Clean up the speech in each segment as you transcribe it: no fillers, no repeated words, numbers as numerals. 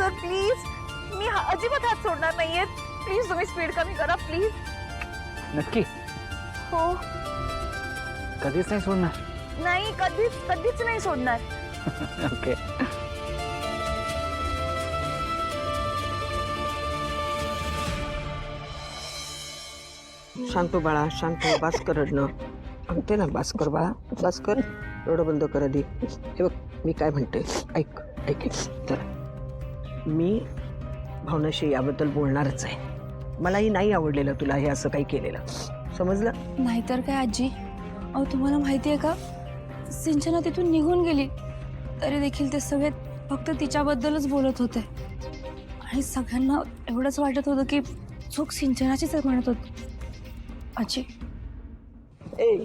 Sir please, मी अजिबात हात सोडणार नाहीये. प्लीज तुम्ही स्पीड कमी करा प्लीज. नक्की? हो. कधीच नाही सोडणार? नाही, कधीच कधीच नाही सोडणार. ओके. शांत हो बाळा, शांत हो. बास कर रडणं. म्हणते ना बास कर बाळा, बास कर. रडं बंद कर आधी. हे बघ मी काय म्हणते, ऐक ऐक ऐक. तर मी भावनाशी याबद्दल बोलणारच आहे. मलाही नाही आवडलेलं तुला हे असं काही केलेलं, समजलं? नाहीतर काय आजी. अहो तुम्हाला माहिती आहे का, सिंचना तिथून निघून गेली तरी देखील ते सगळे फक्त तिच्याबद्दलच बोलत होते आणि सगळ्यांना एवढंच वाटत होतं की चूक सिंचनाचीच आहे म्हणत होते. आजी ए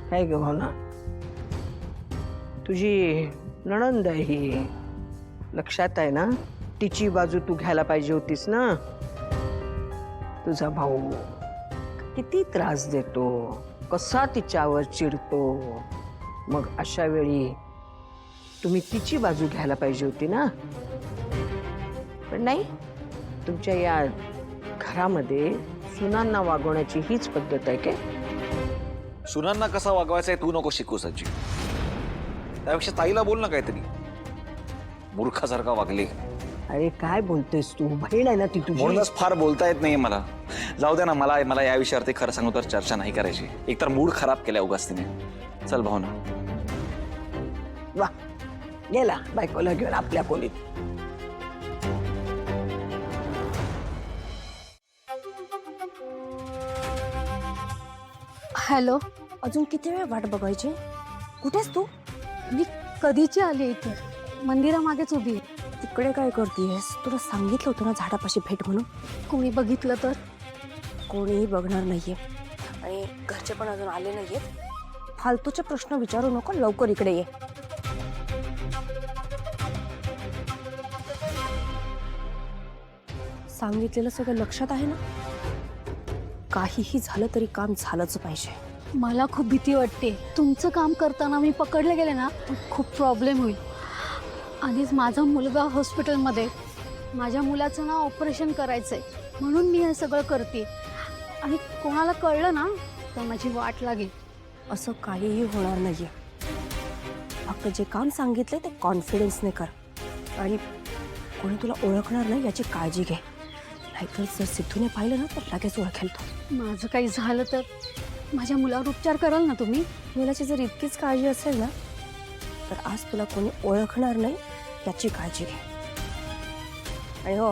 काय ग भावना, तुझी नणंद आहे ही, लक्षात आहे ना? तिची बाजू तू घ्यायला पाहिजे होतीस ना. तुझा भाऊ किती त्रास देतो, कसा तिच्यावर चिडतो, मग अशा वेळी तुम्ही तिची बाजू घ्यायला पाहिजे होती ना. पण नाही, तुमच्या या घरामध्ये सुनांना वागवण्याची हीच पद्धत आहे काय? सुनांना कसा वागवायचा आहे तू नको शिकू सज्जी. त्यापेक्षा ताईला बोल ना काहीतरी. मूर्खासारखा वागली. अरे काय बोलतोयस तू, बहीण आहे ना ती तुझी. म्हणूनच फार बोलता येत नाही मला. जाऊ दे ना, मला या विषयावरती खरं सांगू तर चर्चा नाही करायची. एकतर मूड खराब केलाय उगाच तिने. चल भावना. वा, गेला बायकोला घेऊन आपल्या खोलीत. हॅलो. अजून किती वेळ वाट बघायची? कुठेस तू? मी कधीची आली इथे, मंदिरामागेच उभी आहे. तिकडे काय करतेस? तुला सांगितलं होतं ना झाडापाशी भेट म्हणून. कोणी बघितलं तर? कोणीही बघणार नाहीये आणि घरचे पण अजून आले नाहीयेत. फालतूचे प्रश्न विचारू नको, लवकर इकडे ये. सांगितलेलं सगळं लक्षात आहे ना? काहीही झालं तरी काम झालंच पाहिजे. मला खूप भीती वाटते. तुमचं काम करताना मी पकडले गेले ना तर खूप प्रॉब्लेम होईल. आधीच माझा मुलगा हॉस्पिटलमध्ये, माझ्या मुलाचं ना ऑपरेशन करायचंय म्हणून मी हे सगळं करते. आणि कोणाला कळलं ना तर माझी वाट लागेल. असं काहीही होणार नाहीये. फक्त जे काम सांगितले ते कॉन्फिडन्सने कर आणि कोणी तुला ओळखणार नाही याची काळजी घे. नाहीतर जर सिद्धूने पाहिलं ना तर लगेच ओळखेल तो. माझं काही झालं तर माझ्या मुलावर उपचार कराल ना तुम्ही? मुलाची जर इतकीच काळजी असेल ना तर आज तुला कोणी ओळखणार नाही याची काळजी घे. आणि हो,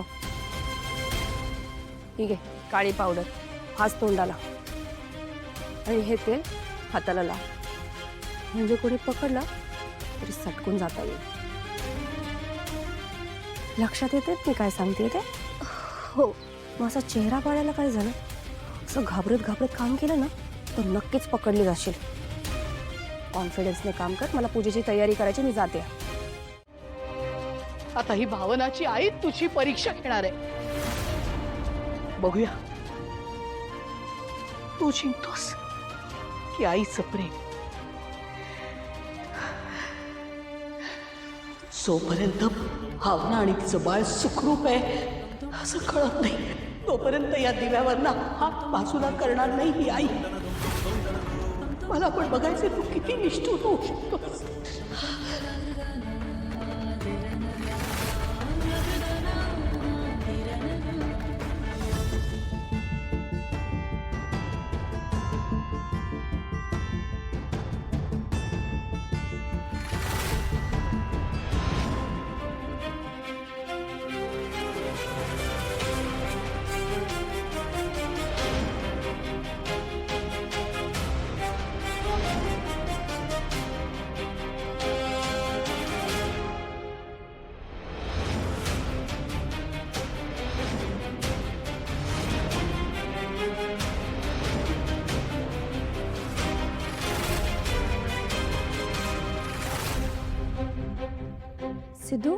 ठीक आहे, काळी पावडर हाच तोंडाला आणि हे तेल हाताला लाव. म्हणजे कोणी पकडला तरी सटकून जाता येईल. लक्षात येते मी काय सांगते ते? हो. माझा चेहरा पाडायला काय झालं? असं घाबरत घाबरत काम केलं ना तर नक्कीच पकडली जाशील. कॉन्फिडन्सने काम कर. मला पूजेची तयारी करायची, मी जाते. आता ही भावनाची आई तुझी परीक्षा घेणार आहे. बघूया तू जिंकतोस की आईचं प्रेम. जोपर्यंत भावना आणि तिचं बाळ सुखरूप आहे असं कळत नाही तोपर्यंत या दिव्यावरना हात बाजूला करणार नाही ही आई. मला पण बघायचे तू किती निष्ठुर होऊ शकतोस. सिद्धू,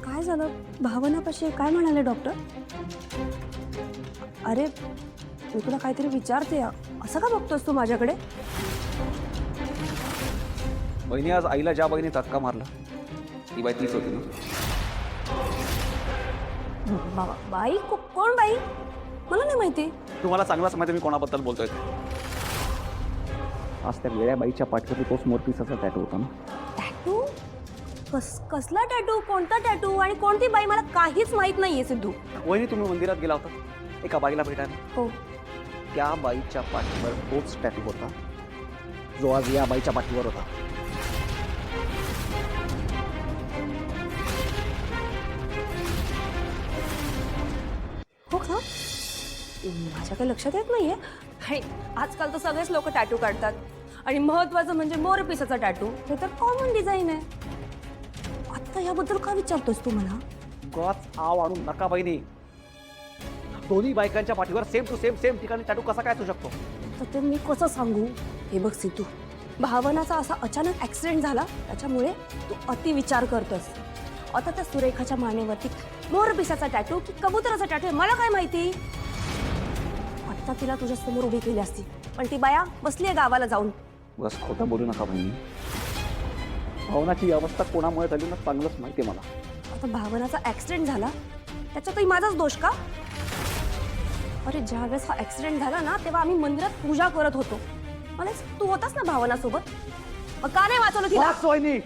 काय झालं? भावनापाशी काय म्हणाले डॉक्टर? अरे मी तुला काहीतरी विचारते, असं का बघतोस तू माझ्याकडे? बहिणी आज आईला ज्या बहिणी धक्का मारला ती बाई तीच होती ना? बाई कोण बाई? मला नाही माहिती. तुम्हाला चांगलाच माहिती मी कोणाबद्दल बोलतोय ते. आज त्या वेळ्या बाईच्या पाठीवरती तोच मोरपिसाचा टॅटू होता ना. टॅटू? कसला टॅटू? कोणता टॅटू? आणि कोणती बाई? मला काहीच माहित नाहीये सिद्धू. वहिनी तुम्ही मंदिरात गेला होता एका बाईला भेटायला. हो. त्या बाईच्या पाठीवर तोच टॅटू होता जो आज या बाईच्या पाठीवर होता. हो का? माझ्या काही लक्षात येत नाहीये. आणि आजकाल तर सगळेच लोक टॅटू काढतात आणि महत्वाचं म्हणजे मोरपिसाचा टॅटू. हे तर कॉमन डिझाईन आहे. आता याबद्दल का विचारतोस तू मला? गॉच आव आणून नका बहिणी. दोन्ही बायकांच्या पाठीवर सेम टू सेम ठिकाणी टॅटू कसा काय असू शकतो? तर ते मी कसं सांगू? हे बघ सिद्धू, भावनाचा असा अचानक ऍक्सिडेंट झाला त्याच्यामुळे तू अति विचार करतोस. आता त्या सुरेखाच्या मानेवरती मोरपिसाचा टॅटू की कबुतराचा टॅटू आहे मला काय माहिती. आता तिला तुझ्या समोर उभी केली असती, पण ती बाया बसलीये गावाला जाऊन. बस खोटं बोलू नका बहिणी. भावनाची अवस्था कोणामुळे झाली ना चांगलंच माहिती आहे मला. आता भावनाचा ऍक्सिडेंट झाला त्याच्यातही माझाच दोष का? अरे ज्या वेळेस हा ऍक्सिडेंट झाला ना तेव्हा आम्ही मंदिरात पूजा करत होतो. मला तू होतास ना भावनासोबत, मग का नाही वाचवलं तिला? बस वहिनी.